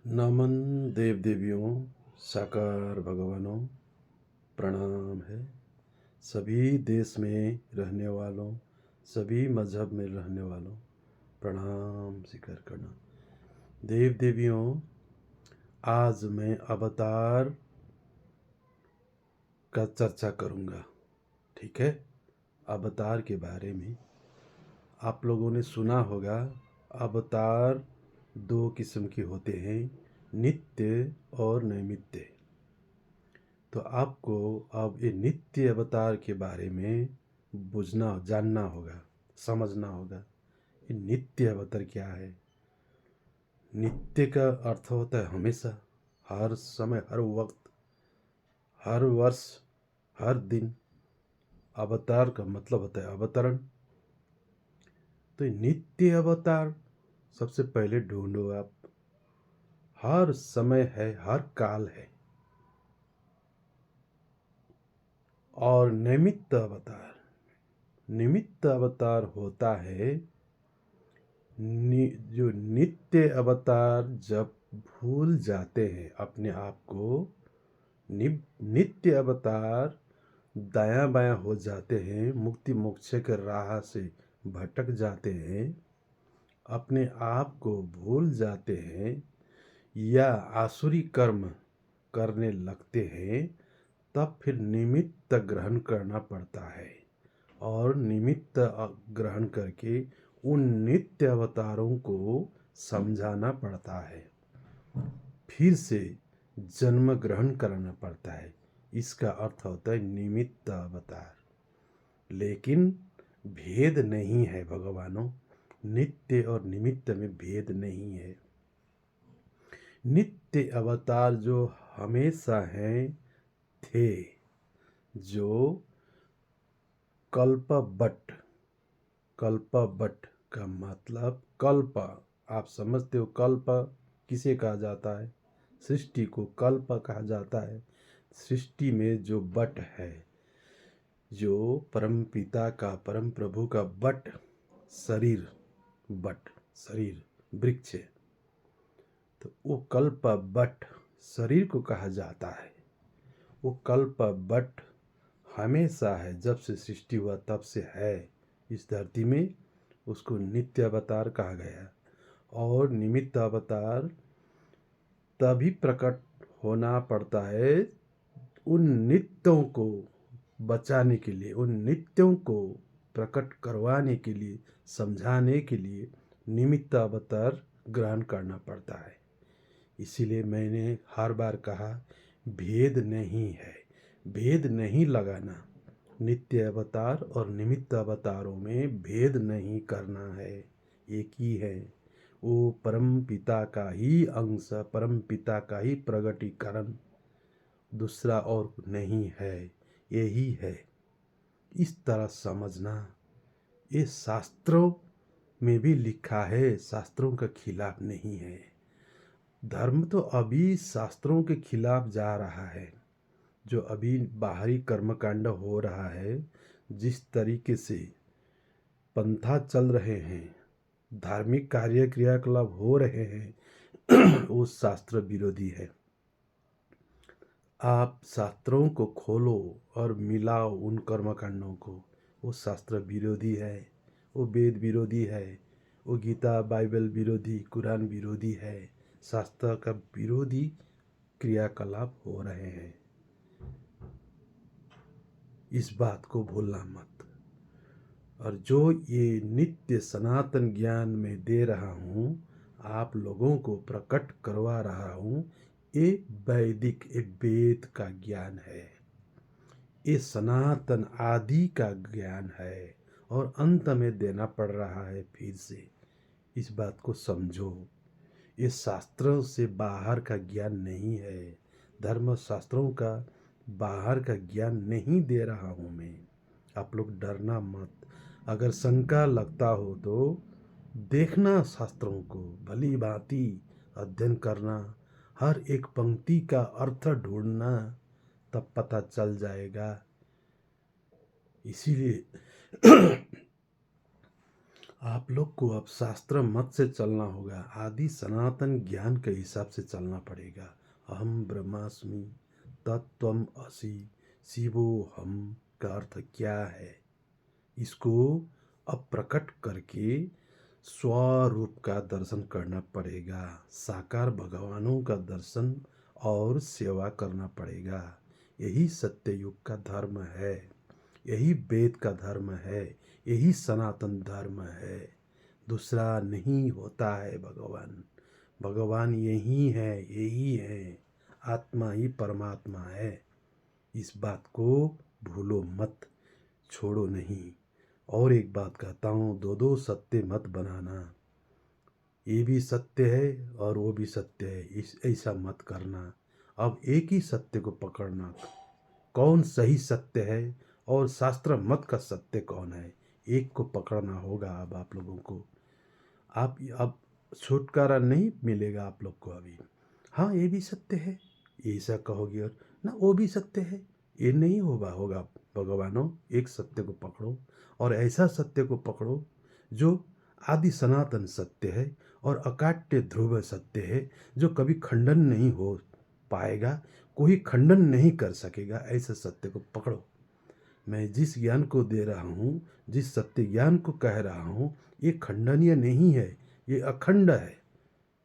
नमन देव देवियों, साकार भगवानों, प्रणाम है। सभी देश में रहने वालों, सभी मज़हब में रहने वालों, प्रणाम स्वीकार करना। देव देवियों, आज मैं अवतार का चर्चा करूँगा। ठीक है, अवतार के बारे में आप लोगों ने सुना होगा। अवतार दो किस्म के होते हैं, नित्य और नैमित्य। तो आपको अब ये नित्य अवतार के बारे में जानना होगा, समझना होगा। ये नित्य अवतार क्या है? नित्य का अर्थ होता है हमेशा, हर समय, हर वक्त, हर वर्ष, हर दिन। अवतार का मतलब होता है अवतरण। तो नित्य अवतार सबसे पहले ढूंढो आप। हर समय है, हर काल है। और निमित्त अवतार होता है जो नित्य अवतार जब भूल जाते हैं अपने आप को। नित्य अवतार दायां बायां हो जाते हैं, मुक्ति मोक्ष के राह से भटक जाते हैं, अपने आप को भूल जाते हैं या आसुरी कर्म करने लगते हैं, तब फिर निमित्त ग्रहण करना पड़ता है। और निमित्त ग्रहण करके उन नित्य अवतारों को समझाना पड़ता है, फिर से जन्म ग्रहण करना पड़ता है। इसका अर्थ होता है निमित्त अवतार। लेकिन भेद नहीं है भगवानों, नित्य और निमित्त में भेद नहीं है। नित्य अवतार जो हमेशा हैं थे, जो कल्पवट का मतलब कल्प, आप समझते हो कल्प किसे कहा जाता है? सृष्टि को कल्प कहा जाता है। सृष्टि में जो वट है, जो परम पिता का, परम प्रभु का वट शरीर, वट शरीर वृक्ष है, तो वो कल्प वट शरीर को कहा जाता है। वो कल्प वट हमेशा है, जब से सृष्टि हुआ तब से है इस धरती में। उसको नित्य अवतार कहा गया। और निमित्त अवतार तभी प्रकट होना पड़ता है उन नित्यों को बचाने के लिए, उन नित्यों को प्रकट करवाने के लिए, समझाने के लिए निमित्त अवतार ग्रहण करना पड़ता है। इसीलिए मैंने हर बार कहा, भेद नहीं है, भेद नहीं लगाना। नित्य अवतार और निमित्त अवतारों में भेद नहीं करना है, एक ही है। वो परम पिता का ही अंश, परम पिता का ही प्रगटीकरण, दूसरा और नहीं है, यही है। इस तरह समझना। ये शास्त्रों में भी लिखा है, शास्त्रों के खिलाफ नहीं है। धर्म तो अभी शास्त्रों के खिलाफ जा रहा है। जो अभी बाहरी कर्मकांड हो रहा है, जिस तरीके से पंथा चल रहे हैं, धार्मिक कार्य क्रियाकलाप हो रहे हैं, वो शास्त्र विरोधी है। आप शास्त्रों को खोलो और मिलाओ उन कर्मकांडों को, वो शास्त्र विरोधी है, वो वेद विरोधी है, वो गीता बाइबल विरोधी, कुरान विरोधी है। शास्त्र का विरोधी क्रियाकलाप हो रहे हैं। इस बात को भूलना मत। और जो ये नित्य सनातन ज्ञान में दे रहा हूँ, आप लोगों को प्रकट करवा रहा हूँ, ये वैदिक, ये वेद का ज्ञान है। ये सनातन आदि का ज्ञान है और अंत में देना पड़ रहा है फिर से। इस बात को समझो। ये शास्त्रों से बाहर का ज्ञान नहीं है, धर्म शास्त्रों का बाहर का ज्ञान नहीं दे रहा हूँ मैं। आप लोग डरना मत। अगर शंका लगता हो तो देखना, शास्त्रों को भली भांति अध्ययन करना, हर एक पंक्ति का अर्थ ढूंढना, तब पता चल जाएगा। इसीलिए आप लोग को अब शास्त्र मत से चलना होगा, आदि सनातन ज्ञान के हिसाब से चलना पड़ेगा। अहम ब्रह्मास्मि तत्त्वम असि शिवोहम का अर्थ क्या है, इसको अब प्रकट करके स्वरूप का दर्शन करना पड़ेगा। साकार भगवानों का दर्शन और सेवा करना पड़ेगा। यही सत्ययुग का धर्म है, यही वेद का धर्म है, यही सनातन धर्म है। दूसरा नहीं होता है। भगवान भगवान यही है, यही है। आत्मा ही परमात्मा है। इस बात को भूलो मत, छोड़ो नहीं। और एक बात कहता हूँ, दो दो सत्य मत बनाना। ये भी सत्य है और वो भी सत्य है, इस ऐसा मत करना। अब एक ही सत्य को पकड़ना। कौन सही सत्य है और शास्त्र मत का सत्य कौन है, एक को पकड़ना होगा। अब आप लोगों को अब छुटकारा नहीं मिलेगा आप लोग को अभी। हाँ ये भी सत्य है, ऐसा कहोगे, और ना वो भी सत्य है, ये नहीं होगा। भगवानों, एक सत्य को पकड़ो और ऐसा सत्य को पकड़ो जो आदि सनातन सत्य है और अकाट्य ध्रुव सत्य है, जो कभी खंडन नहीं हो पाएगा, कोई खंडन नहीं कर सकेगा। ऐसे सत्य को पकड़ो। मैं जिस ज्ञान को दे रहा हूँ, जिस सत्य ज्ञान को कह रहा हूँ, ये खंडनीय नहीं है, ये अखंड है।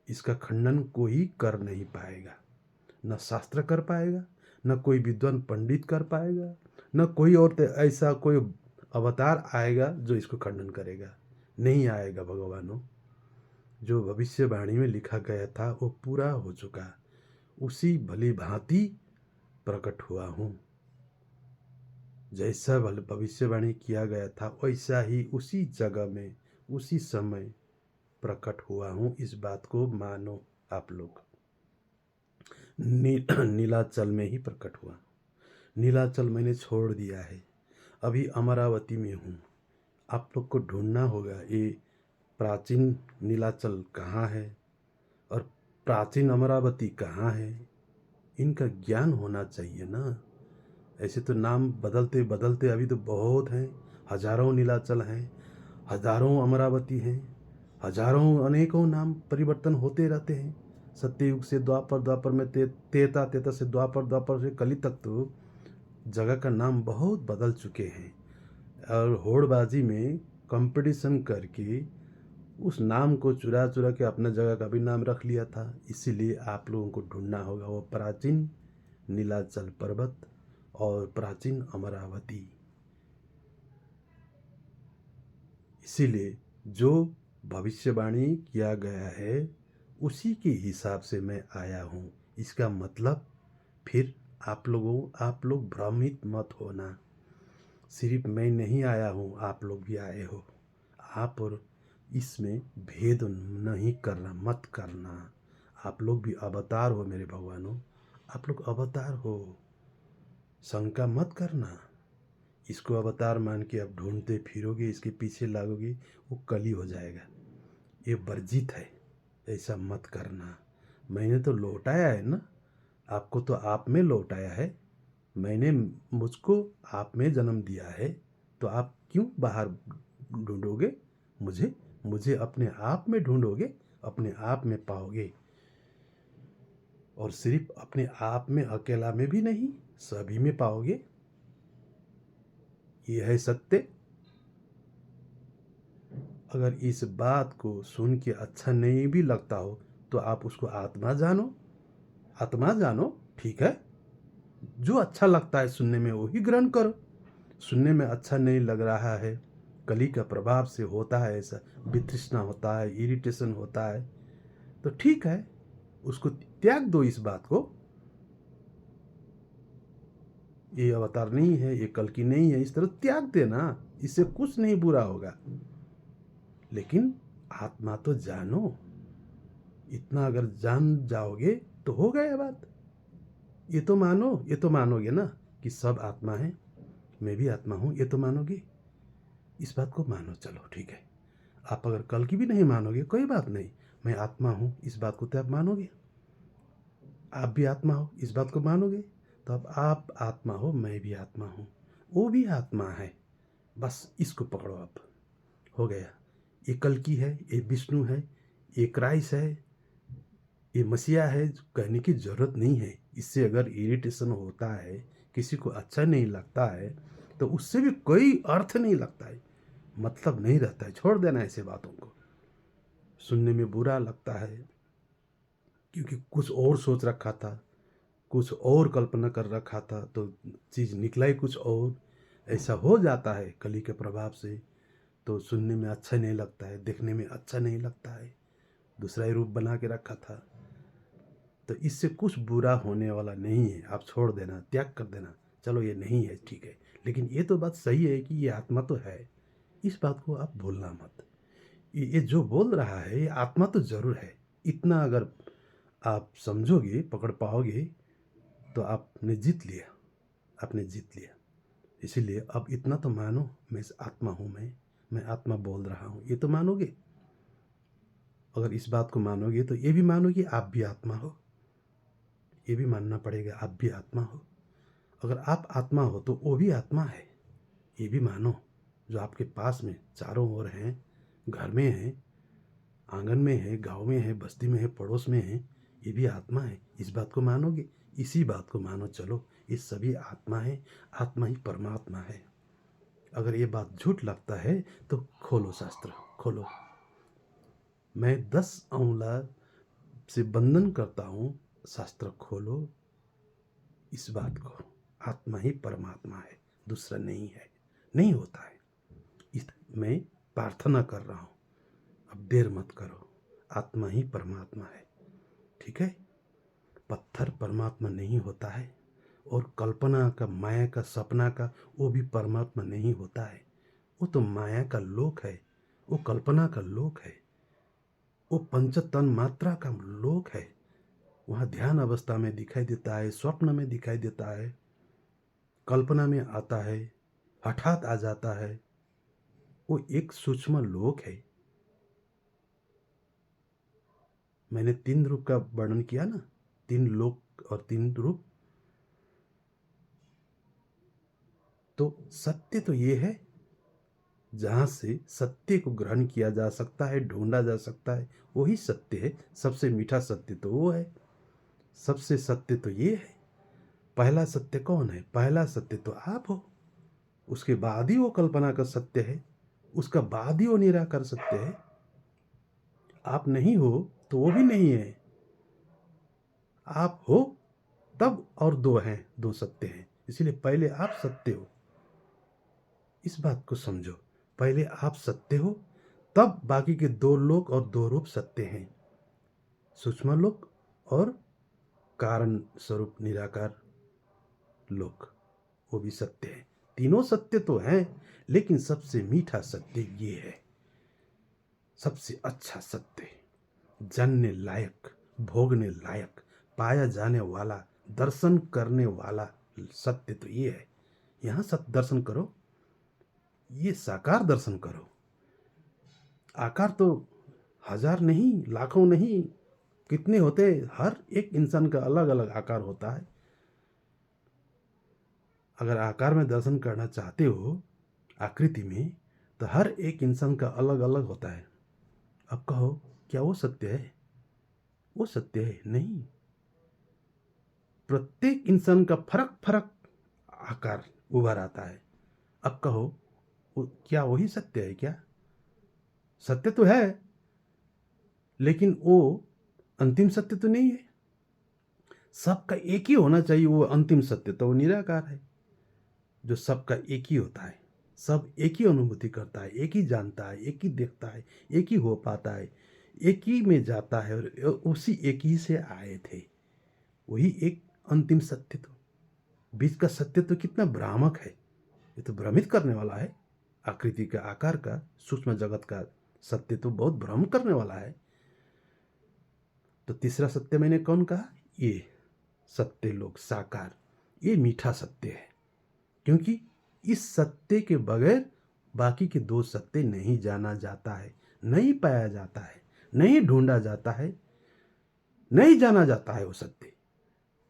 इसका खंडन कोई कर नहीं पाएगा, न शास्त्र कर पाएगा, न कोई विद्वान पंडित कर पाएगा, न कोई और ऐसा कोई अवतार आएगा जो इसको खंडन करेगा। नहीं आएगा भगवानों। जो भविष्यवाणी में लिखा गया था वो पूरा हो चुका, उसी भली भांति प्रकट हुआ हूँ। जैसा भविष्यवाणी किया गया था वैसा ही उसी जगह में उसी समय प्रकट हुआ हूँ। इस बात को मानो आप लोग। नीलाचल में ही प्रकट हुआ। नीलाचल मैंने छोड़ दिया है, अभी अमरावती में हूँ। आप लोग को ढूंढना होगा ये प्राचीन नीलाचल कहाँ है और प्राचीन अमरावती कहाँ है। इनका ज्ञान होना चाहिए ना। ऐसे तो नाम बदलते बदलते अभी तो बहुत हैं, हजारों नीलाचल हैं, हजारों अमरावती हैं, हजारों अनेकों नाम परिवर्तन होते रहते हैं। सत्ययुग से द्वापर, द्वापर में तेता, तेता से द्वापर, द्वापर से कली तक तो जगह का नाम बहुत बदल चुके हैं। और होड़बाजी में कंपटीशन करके उस नाम को चुरा चुरा के अपना जगह का भी नाम रख लिया था। इसीलिए आप लोगों को ढूंढना होगा वो प्राचीन नीलाचल पर्वत और प्राचीन अमरावती। इसीलिए जो भविष्यवाणी किया गया है उसी के हिसाब से मैं आया हूँ। इसका मतलब फिर आप लोग भ्रमित मत होना। सिर्फ मैं नहीं आया हूँ, आप लोग भी आए हो। आप और इसमें भेद नहीं करना, मत करना। आप लोग भी अवतार हो मेरे भगवानों, आप लोग अवतार हो। शंका मत करना। इसको अवतार मान के आप ढूंढते फिरोगे, इसके पीछे लागोगे, वो कली हो जाएगा। ये वर्जित है, ऐसा मत करना। मैंने तो लौटाया है ना, आपको तो आप में लौटाया है। मैंने मुझको आप में जन्म दिया है, तो आप क्यों बाहर ढूंढोगे मुझे? मुझे अपने आप में ढूंढोगे, अपने आप में पाओगे। और सिर्फ अपने आप में अकेला में भी नहीं, सभी में पाओगे। ये है सत्य। अगर इस बात को सुन के अच्छा नहीं भी लगता हो तो आप उसको आत्मा जानो, आत्मा जानो, ठीक है। जो अच्छा लगता है सुनने में वही ग्रहण करो। सुनने में अच्छा नहीं लग रहा है, कली का प्रभाव से होता है, ऐसा वितृष्णा होता है, इरिटेशन होता है, तो ठीक है, उसको त्याग दो। इस बात को, ये अवतार नहीं है, ये कल की नहीं है, इस तरह त्याग देना। इससे कुछ नहीं बुरा होगा। लेकिन आत्मा तो जानो। इतना अगर जान जाओगे तो हो गया बात। ये तो मानो, ये तो मानोगे ना कि सब आत्मा है, मैं भी आत्मा हूँ, ये तो मानोगे। इस बात को मानो, चलो ठीक है। आप अगर कल की भी नहीं मानोगे कोई बात नहीं, मैं आत्मा हूँ इस बात को तो आप मानोगे। आप भी आत्मा हो इस बात को मानोगे, तो अब आप आत्मा हो, मैं भी आत्मा हूँ, वो भी आत्मा है। बस इसको पकड़ो, आप हो गया। ये कल्कि है, ये विष्णु है, ये क्राइस्ट है, ये मसीहा है, कहने की ज़रूरत नहीं है। इससे अगर इरिटेशन होता है, किसी को अच्छा नहीं लगता है, तो उससे भी कोई अर्थ नहीं लगता है, मतलब नहीं रहता है। छोड़ देना ऐसे बातों को। सुनने में बुरा लगता है क्योंकि कुछ और सोच रखा था, कुछ और कल्पना कर रखा था, तो चीज़ निकला ही कुछ और। ऐसा हो जाता है कली के प्रभाव से। तो सुनने में अच्छा नहीं लगता है, देखने में अच्छा नहीं लगता है, दूसरा ही रूप बना के रखा था। तो इससे कुछ बुरा होने वाला नहीं है। आप छोड़ देना, त्याग कर देना, चलो ये नहीं है, ठीक है। लेकिन ये तो बात सही है कि ये आत्मा तो है, इस बात को आप भूलना मत। ये जो बोल रहा है ये आत्मा तो ज़रूर है। इतना अगर आप समझोगे, पकड़ पाओगे, तो आपने जीत लिया, आपने जीत लिया। इसीलिए अब इतना तो मानो, मैं आत्मा हूँ, मैं आत्मा बोल रहा हूँ, ये तो मानोगे। अगर इस बात को मानोगे तो ये भी मानोगे आप भी आत्मा हो, ये भी मानना पड़ेगा आप भी आत्मा हो। अगर आप आत्मा हो तो वो भी आत्मा है, ये भी मानो। जो आपके पास में चारों ओर हैं, घर में है, आंगन में है, गांव में है, बस्ती में है, पड़ोस में है, ये भी आत्मा है। इस बात को मानोगे, इसी बात को मानो। चलो, ये सभी आत्मा है, आत्मा ही परमात्मा है। अगर ये बात झूठ लगता है तो खोलो शास्त्र, खोलो। मैं 10 अंगुला से बंधन करता हूँ, शास्त्र खोलो। इस बात को, आत्मा ही परमात्मा है, दूसरा नहीं है, नहीं होता है। इस मैं प्रार्थना कर रहा हूँ, अब देर मत करो। आत्मा ही परमात्मा है, ठीक है। पत्थर परमात्मा नहीं होता है, और कल्पना का, माया का, सपना का, वो भी परमात्मा नहीं होता है। वो तो माया का लोक है, वो कल्पना का लोक है, वो पंचतन मात्रा का लोक है। वहाँ ध्यान अवस्था में दिखाई देता है, स्वप्न में दिखाई देता है, कल्पना में आता है, हठात आ जाता है। वो एक सूक्ष्म लोक है। मैंने 3 रूप का वर्णन किया ना, 3 लोक और 3 रूप। तो सत्य तो ये है जहाँ से सत्य को ग्रहण किया जा सकता है, ढूंढा जा सकता है, वही सत्य है। सबसे मीठा सत्य तो वो है, सबसे सत्य तो ये है। पहला सत्य कौन है? पहला सत्य तो आप हो। उसके बाद ही वो कल्पना का सत्य है, उसका बाद ही वो निराकार सत्य है। आप नहीं हो तो वो भी नहीं है, आप हो तब और दो हैं, दो सत्य हैं। इसलिए पहले आप सत्य हो, इस बात को समझो। पहले आप सत्य हो, तब बाकी के 2 लोक और 2 रूप सत्य हैं, सूक्ष्म लोक और कारण स्वरूप निराकार लोक, वो भी सत्य है। तीनों सत्य तो हैं, लेकिन सबसे मीठा सत्य ये है, सबसे अच्छा सत्य, जानने लायक, भोगने लायक, पाया जाने वाला, दर्शन करने वाला सत्य तो ये है। यहाँ सत्य दर्शन करो, ये साकार दर्शन करो। आकार तो 1000 नहीं, लाखों नहीं, कितने होते, हर एक इंसान का अलग अलग आकार होता है। अगर आकार में दर्शन करना चाहते हो, आकृति में, तो हर एक इंसान का अलग अलग होता है। अब कहो, क्या वो सत्य है? वो सत्य है नहीं। प्रत्येक इंसान का फर्क फर्क आकार उभर आता है। अब कहो, क्या वही सत्य है? क्या सत्य तो है, लेकिन वो अंतिम सत्य तो नहीं है। सबका एक ही होना चाहिए, वो अंतिम सत्य तो वो निराकार है, जो सबका एक ही होता है। सब एक ही अनुभूति करता है, एक ही जानता है, एक ही देखता है, एक ही हो पाता है, एक ही में जाता है, और उसी एक ही से आए थे। वही एक अंतिम सत्य। तो बीच का सत्य तो कितना भ्रामक है, ये तो भ्रमित करने वाला है। आकृति का, आकार का, सूक्ष्म जगत का सत्य तो बहुत भ्रम करने वाला है। तो तीसरा सत्य मैंने कौन कहा? ये सत्य लोक, साकार, ये मीठा सत्य है। क्योंकि इस सत्य के बगैर बाकी के 2 सत्य नहीं जाना जाता है, नहीं पाया जाता है, नहीं ढूंढा जाता है, नहीं जाना जाता है वो सत्य।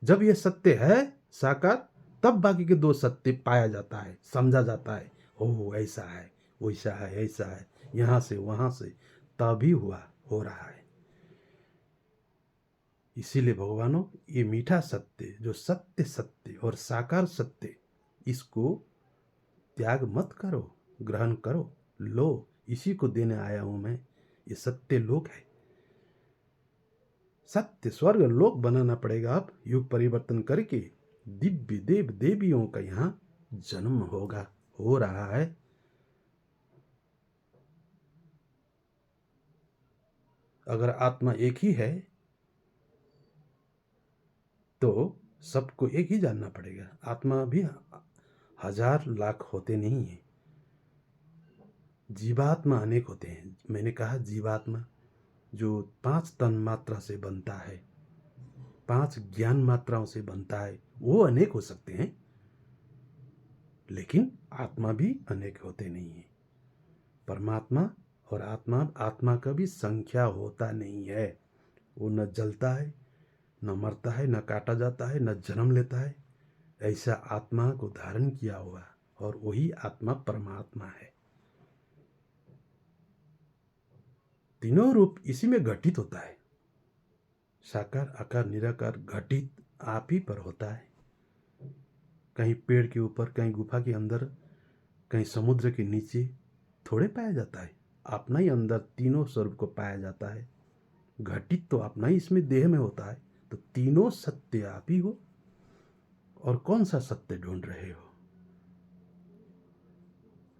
जब ये सत्य है साकार, तब बाकी के 2 सत्य पाया जाता है, समझा जाता है। ओह, ऐसा है, वैसा है, ऐसा है, यहाँ से वहाँ से, तभी हो रहा है। इसीलिए भगवानों, ये मीठा सत्य, जो सत्य सत्य और साकार सत्य, इसको त्याग मत करो, ग्रहण करो, लो, इसी को देने आया हूं मैं। ये सत्य लोक है, सत्य स्वर्ग लोक बनाना पड़ेगा। अब युग परिवर्तन करके दिव्य देव देवियों का यहाँ जन्म होगा, हो रहा है। अगर आत्मा एक ही है तो सबको एक ही जानना पड़ेगा। आत्मा भी हजार लाख होते नहीं है, जीवात्मा अनेक होते हैं। मैंने कहा जीवात्मा जो 5 तन मात्रा से बनता है, 5 ज्ञान मात्राओं से बनता है, वो अनेक हो सकते हैं, लेकिन आत्मा भी अनेक होते नहीं है। परमात्मा और आत्मा का भी संख्या होता नहीं है। वो न जलता है, न मरता है, न काटा जाता है, न जन्म लेता है। ऐसा आत्मा को धारण किया हुआ, और वही आत्मा परमात्मा है। तीनों रूप इसी में घटित होता है। साकार आकार निराकार घटित आप ही पर होता है। कहीं पेड़ के ऊपर, कहीं गुफा के अंदर, कहीं समुद्र के नीचे थोड़े पाया जाता है। अपना ही अंदर तीनों स्वरूप को पाया जाता है। घटित तो अपना ही इसमें देह में होता है। तो तीनों सत्य आप ही हो। और कौन सा सत्य ढूंढ रहे हो?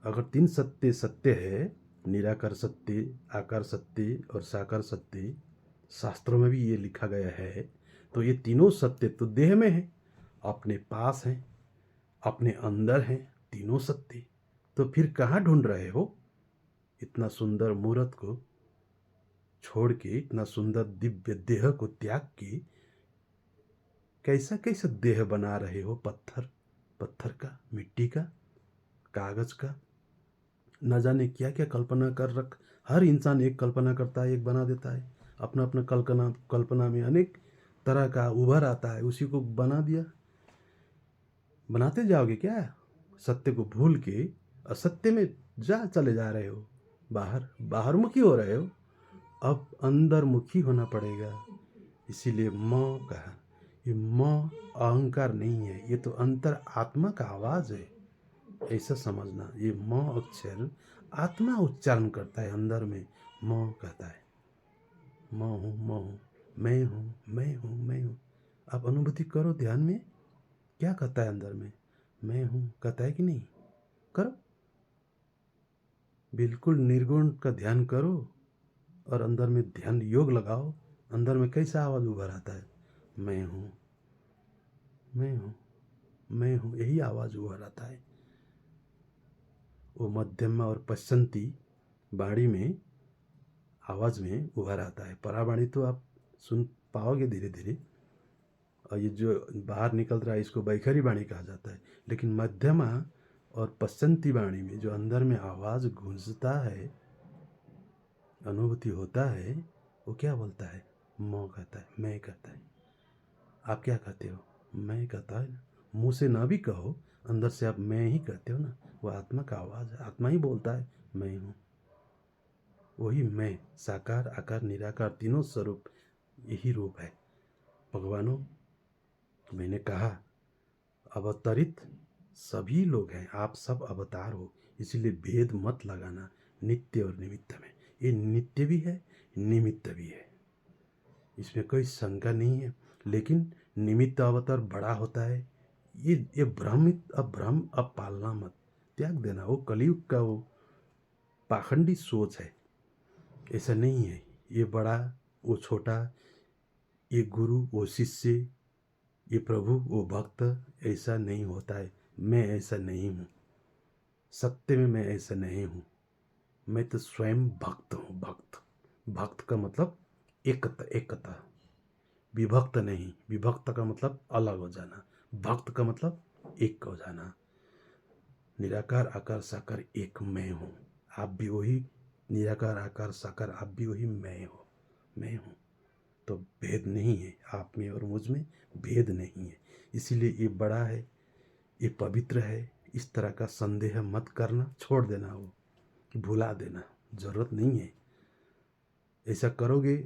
अगर 3 सत्य सत्य है, निराकार सत्य, आकार सत्य और साकार सत्य, शास्त्रों में भी ये लिखा गया है, तो ये तीनों सत्य तो देह में है, अपने पास है, अपने अंदर है, तीनों सत्य। तो फिर कहाँ ढूंढ रहे हो? इतना सुंदर मूर्त को छोड़ के, इतना सुंदर दिव्य देह को त्याग के कैसा कैसा देह बना रहे हो? पत्थर का, मिट्टी का, कागज का, न जाने क्या क्या कल्पना कर रख। हर इंसान एक कल्पना करता है, एक बना देता है। अपना अपना कल्पना में अनेक तरह का उभर आता है, उसी को बना दिया। बनाते जाओगे क्या? सत्य को भूल के असत्य में चले जा रहे हो। बाहर मुखी हो रहे हो। अब अंदर मुखी होना पड़ेगा। इसीलिए माँ कहा। ये माँ अहंकार नहीं है, ये तो अंतर आत्मा का आवाज है। ऐसा समझना। ये माँ अक्षर आत्मा उच्चारण करता है अंदर में। माँ कहता है, माँ हूँ, माँ हूँ, मैं हूँ, मैं हूँ, मैं हूँ। आप अनुभूति करो ध्यान में, क्या कहता है अंदर में? मैं हूँ कहता है कि नहीं? करो, बिल्कुल निर्गुण का ध्यान करो और अंदर में ध्यान योग लगाओ। अंदर में कैसा आवाज उभर आता है? मैं हूँ, मैं हूँ, मैं हूँ, यही आवाज उभर आता है। वो मध्यमा और पश्चंती वाणी में, आवाज में उभर आता है। परावाणी तो आप सुन पाओगे धीरे धीरे, और ये जो बाहर निकल रहा है इसको बैखरी वाणी कहा जाता है। लेकिन मध्यमा और पश्चंती वाणी में जो अंदर में आवाज गूंजता है, अनुभूति होता है, वो क्या बोलता है? मैं कहता है, मैं कहता है। आप क्या कहते हो? मैं कहता है। मुंह से ना भी कहो, अंदर से आप मैं ही कहते हो ना। वो आत्मा का आवाज है, आत्मा ही बोलता है मैं हूँ। वही मैं, साकार आकार निराकार तीनों स्वरूप, यही रूप है। भगवानों, मैंने कहा अवतरित सभी लोग हैं, आप सब अवतार हो। इसीलिए भेद मत लगाना नित्य और निमित्त में। ये नित्य भी है, निमित्त भी है, इसमें कोई शंका नहीं है। लेकिन निमित्त अवतार बड़ा होता है, ये भ्रम अब पालना मत, त्याग देना। वो कलयुग का वो पाखंडी सोच है। ऐसा नहीं है, ये बड़ा वो छोटा, ये गुरु वो शिष्य, ये प्रभु वो भक्त, ऐसा नहीं होता है। मैं ऐसा नहीं हूँ, सत्य में मैं ऐसा नहीं हूँ। मैं तो स्वयं भक्त हूँ। भक्त का मतलब एकता, विभक्त नहीं। विभक्त का मतलब अलग हो जाना, भक्त का मतलब एक हो जाना। निराकार आकार साकार एक मैं हूँ, आप भी वही निराकार आकार साकार, आप भी वही मैं हूँ। तो भेद नहीं है, आप में और मुझ में भेद नहीं है। इसीलिए ये बड़ा है, ये पवित्र है। इस तरह का संदेह मत करना, छोड़ देना, वो भुला देना। ज़रूरत नहीं है। ऐसा करोगे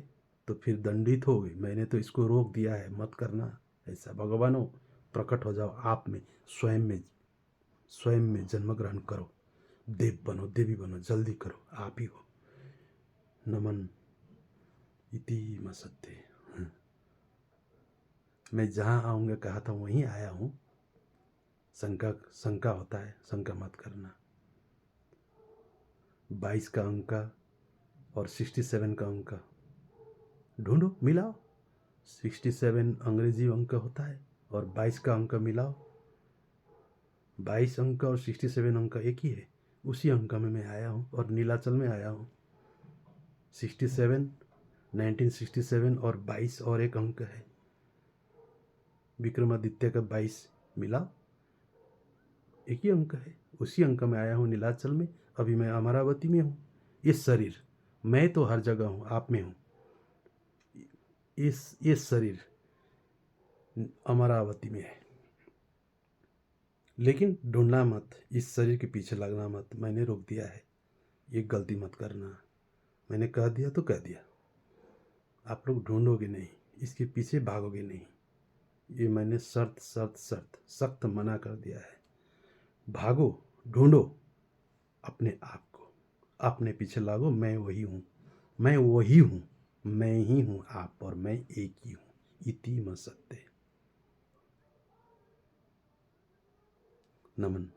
तो फिर दंडित होगे। मैंने तो इसको रोक दिया है, मत करना ऐसा। भगवानों, प्रकट हो जाओ आप में, स्वयं में जन्म ग्रहण करो, देव बनो, देवी बनो, जल्दी करो, आप ही हो। नमन इति मसत्ते। मैं जहाँ आऊँगा कहा था वहीं आया हूँ। शंका होता है, शंका मत करना। 22 का अंक और 67 का अंक ढूंढो, मिलाओ। 67 अंग्रेजी अंक होता है और 22 का अंक मिलाओ। 22 अंक और 67 अंक एक ही है। उसी अंक में मैं आया हूँ और नीलाचल में आया हूँ। 67, 1967 और 22 और एक अंक है विक्रमादित्य का 22, मिला एक ही अंक है। उसी अंक में आया हूँ नीलाचल में। अभी मैं अमरावती में हूँ। इस शरीर, मैं तो हर जगह हूँ, आप में हूँ। ये शरीर अमरावती में है। लेकिन ढूंढना मत, इस शरीर के पीछे लगना मत। मैंने रोक दिया है, ये गलती मत करना। मैंने कह दिया तो कह दिया। आप लोग ढूंढोगे नहीं, इसके पीछे भागोगे नहीं। ये मैंने सख्त मना कर दिया है। भागो, ढूंढो अपने आप को, अपने पीछे लागो। मैं वही हूँ, मैं वही हूँ, मैं ही हूँ आप, और मैं एक ही हूँ। इति मसत्ते। नमन।